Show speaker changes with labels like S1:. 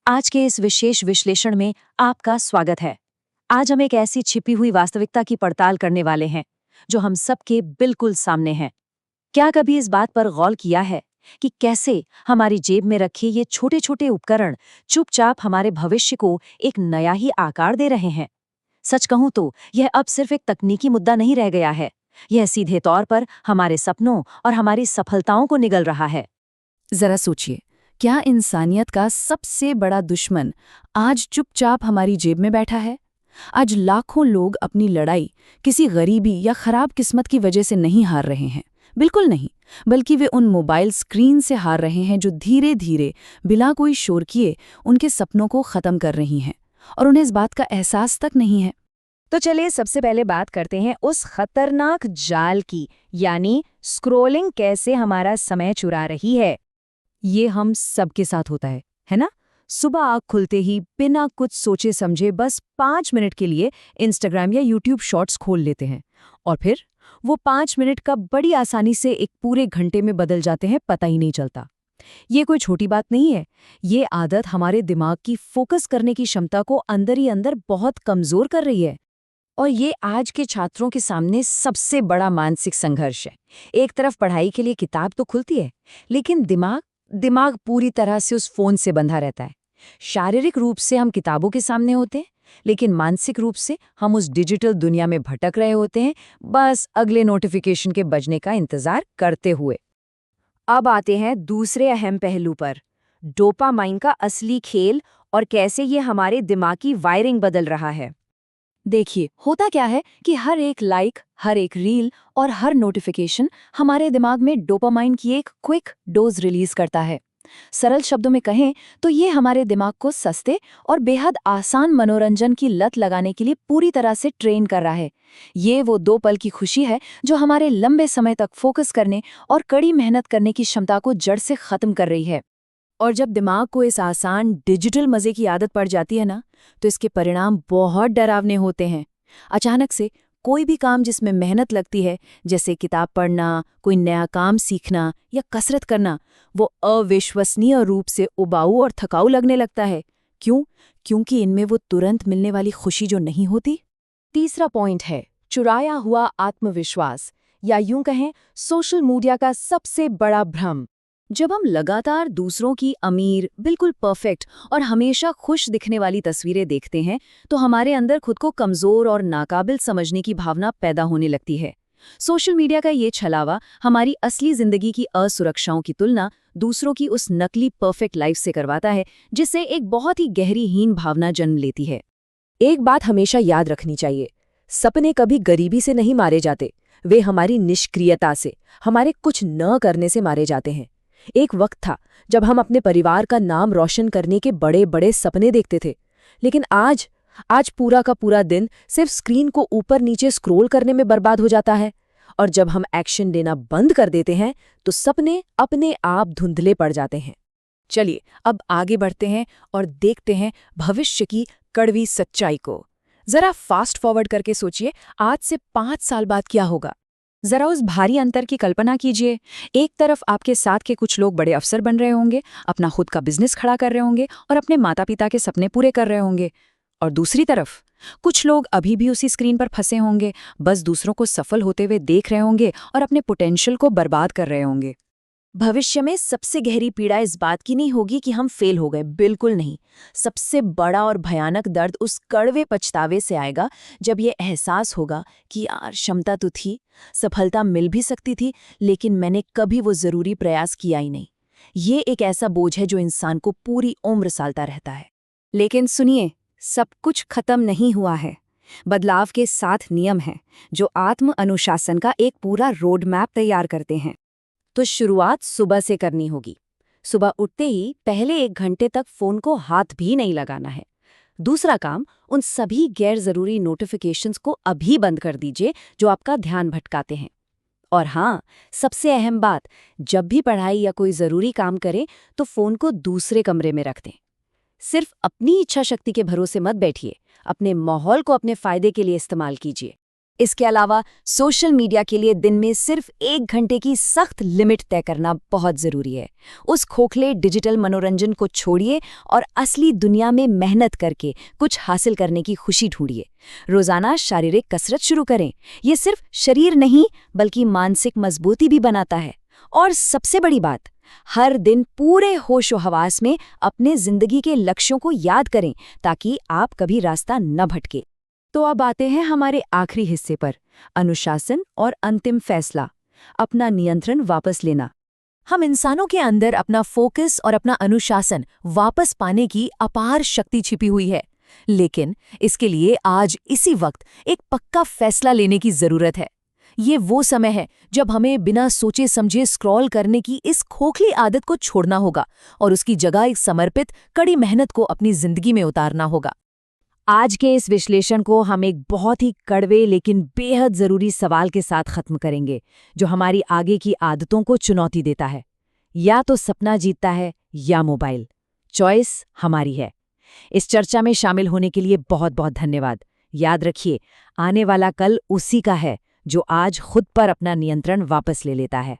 S1: आज के इस विशेष विश्लेषण में आपका स्वागत है। आज हम एक ऐसी छिपी हुई वास्तविकता की पड़ताल करने वाले हैं जो हम सबके बिल्कुल सामने है। क्या कभी इस बात पर गौर किया है कि कैसे हमारी जेब में रखे ये छोटे छोटे उपकरण चुपचाप हमारे भविष्य को एक नया ही आकार दे रहे हैं? सच कहूं तो यह अब सिर्फ एक तकनीकी मुद्दा नहीं रह गया है। यह सीधे तौर पर हमारे सपनों और हमारी सफलताओं को निगल रहा है।
S2: जरा सोचिए, क्या इंसानियत का सबसे बड़ा दुश्मन आज चुपचाप हमारी जेब में बैठा है? आज लाखों लोग अपनी लड़ाई किसी गरीबी या खराब किस्मत की वजह से नहीं हार रहे हैं। बिल्कुल नहीं, बल्कि वे उन मोबाइल स्क्रीन से हार रहे हैं जो धीरे धीरे बिना कोई शोर किए उनके सपनों को खत्म कर रही हैं, और उन्हें इस बात का एहसास तक नहीं है।
S1: तो चलिए सबसे पहले बात करते हैं उस खतरनाक जाल की, यानी स्क्रॉलिंग कैसे हमारा समय चुरा रही है। ये हम सबके साथ होता है ना? सुबह आँख खुलते ही बिना कुछ सोचे समझे बस 5 मिनट के लिए इंस्टाग्राम या यूट्यूब शॉर्ट्स खोल लेते हैं, और फिर वो 5 मिनट कब बड़ी आसानी से एक पूरे घंटे में बदल जाते हैं, पता ही नहीं चलता। ये कोई छोटी बात नहीं है। ये आदत हमारे दिमाग की फोकस करने की क्षमता को अंदर ही अंदर बहुत कमजोर कर रही है। और ये आज के छात्रों के सामने सबसे बड़ा मानसिक संघर्ष है। एक तरफ पढ़ाई के लिए किताब तो खुलती है, लेकिन दिमाग पूरी तरह से उस फोन से बंधा रहता है। शारीरिक रूप से हम किताबों के सामने होते हैं, लेकिन मानसिक रूप से हम उस डिजिटल दुनिया में भटक रहे होते हैं, बस अगले नोटिफिकेशन के बजने का इंतजार करते हुए। अब आते हैं दूसरे अहम पहलू पर, डोपामाइन का असली खेल और कैसे ये हमारे दिमाग की वायरिंग बदल रहा है। देखिए, होता क्या है कि हर एक लाइक, हर एक रील और हर नोटिफिकेशन हमारे दिमाग में डोपामाइन की एक क्विक डोज रिलीज करता है। सरल शब्दों में कहें तो ये हमारे दिमाग को सस्ते और बेहद आसान मनोरंजन की लत लगाने के लिए पूरी तरह से ट्रेन कर रहा है। ये वो 2 पल की खुशी है जो हमारे लंबे समय तक फोकस करने और कड़ी मेहनत करने की क्षमता को जड़ से खत्म कर रही है। और जब दिमाग को इस आसान डिजिटल मजे की आदत पड़ जाती है ना, तो इसके परिणाम बहुत डरावने होते हैं। अचानक से कोई भी काम जिसमें मेहनत लगती है, जैसे किताब पढ़ना, कोई नया काम सीखना या कसरत करना, वो अविश्वसनीय रूप से उबाऊ और थकाऊ लगने लगता है। क्यों? क्योंकि इनमें वो तुरंत मिलने वाली खुशी जो नहीं होती। तीसरा पॉइंट है चुराया हुआ आत्मविश्वास, या यूं कहें सोशल मीडिया का सबसे बड़ा भ्रम। जब हम लगातार दूसरों की अमीर, बिल्कुल परफेक्ट और हमेशा खुश दिखने वाली तस्वीरें देखते हैं, तो हमारे अंदर खुद को कमजोर और नाकाबिल समझने की भावना पैदा होने लगती है। सोशल मीडिया का ये छलावा हमारी असली जिंदगी की असुरक्षाओं की तुलना दूसरों की उस नकली परफेक्ट लाइफ से करवाता है, जिससे एक बहुत ही गहरी हीन भावना जन्म लेती है। एक बात हमेशा याद रखनी चाहिए, सपने कभी गरीबी से नहीं मारे जाते, वे हमारी निष्क्रियता से, हमारे कुछ न करने से मारे जाते हैं। एक वक्त था जब हम अपने परिवार का नाम रोशन करने के बड़े बड़े सपने देखते थे, लेकिन आज पूरा का पूरा दिन सिर्फ स्क्रीन को ऊपर नीचे स्क्रॉल करने में बर्बाद हो जाता है। और जब हम एक्शन लेना बंद कर देते हैं, तो सपने अपने आप धुंधले पड़ जाते हैं। चलिए अब आगे बढ़ते हैं और देखते हैं भविष्य की कड़वी सच्चाई को। जरा फास्ट फॉरवर्ड करके सोचिए, आज से 5 साल बाद क्या होगा। जरा उस भारी अंतर की कल्पना कीजिए। एक तरफ आपके साथ के कुछ लोग बड़े अफसर बन रहे होंगे, अपना खुद का बिजनेस खड़ा कर रहे होंगे और अपने माता पिता के सपने पूरे कर रहे होंगे, और दूसरी तरफ कुछ लोग अभी भी उसी स्क्रीन पर फंसे होंगे, बस दूसरों को सफल होते हुए देख रहे होंगे और अपने पोटेंशियल को बर्बाद कर रहे होंगे। भविष्य में सबसे गहरी पीड़ा इस बात की नहीं होगी कि हम फेल हो गए, बिल्कुल नहीं। सबसे बड़ा और भयानक दर्द उस कड़वे पछतावे से आएगा जब ये एहसास होगा कि यार क्षमता तो थी, सफलता मिल भी सकती थी, लेकिन मैंने कभी वो जरूरी प्रयास किया ही नहीं। ये एक ऐसा बोझ है जो इंसान को पूरी उम्र सालता रहता है। लेकिन सुनिए, सब कुछ खत्म नहीं हुआ है। बदलाव के साथ नियम हैं जो आत्म अनुशासन का एक पूरा रोड मैप तैयार करते हैं। तो शुरुआत सुबह से करनी होगी। सुबह उठते ही पहले 1 घंटे तक फोन को हाथ भी नहीं लगाना है। दूसरा काम, उन सभी गैर जरूरी नोटिफिकेशंस को अभी बंद कर दीजिए जो आपका ध्यान भटकाते हैं। और हाँ, सबसे अहम बात, जब भी पढ़ाई या कोई जरूरी काम करें तो फोन को दूसरे कमरे में रख दें। सिर्फ अपनी इच्छा शक्ति के भरोसे मत बैठिए, अपने माहौल को अपने फायदे के लिए इस्तेमाल कीजिए। इसके अलावा सोशल मीडिया के लिए दिन में सिर्फ 1 घंटे की सख्त लिमिट तय करना बहुत ज़रूरी है। उस खोखले डिजिटल मनोरंजन को छोड़िए और असली दुनिया में मेहनत करके कुछ हासिल करने की खुशी ढूंढिए। रोज़ाना शारीरिक कसरत शुरू करें। ये सिर्फ शरीर नहीं बल्कि मानसिक मजबूती भी बनाता है। और सबसे बड़ी बात, हर दिन पूरे होशो हवास में अपने जिंदगी के लक्ष्यों को याद करें ताकि आप कभी रास्ता न भटके।
S2: तो अब आते हैं हमारे आखिरी हिस्से पर, अनुशासन और अंतिम फैसला, अपना नियंत्रण वापस लेना। हम इंसानों के अंदर अपना फोकस और अपना अनुशासन वापस पाने की अपार शक्ति छिपी हुई है, लेकिन इसके लिए आज इसी वक्त एक पक्का फैसला लेने की जरूरत है। ये वो समय है जब हमें बिना सोचे समझे स्क्रॉल करने की इस खोखली आदत को छोड़ना होगा और उसकी जगह एक समर्पित कड़ी मेहनत को अपनी जिंदगी में उतारना होगा।
S1: आज के इस विश्लेषण को हम एक बहुत ही कड़वे लेकिन बेहद ज़रूरी सवाल के साथ ख़त्म करेंगे, जो हमारी आगे की आदतों को चुनौती देता है। या तो सपना जीतता है या मोबाइल। चॉइस हमारी है। इस चर्चा में शामिल होने के लिए बहुत बहुत धन्यवाद। याद रखिए, आने वाला कल उसी का है जो आज खुद पर अपना नियंत्रण वापस ले लेता है।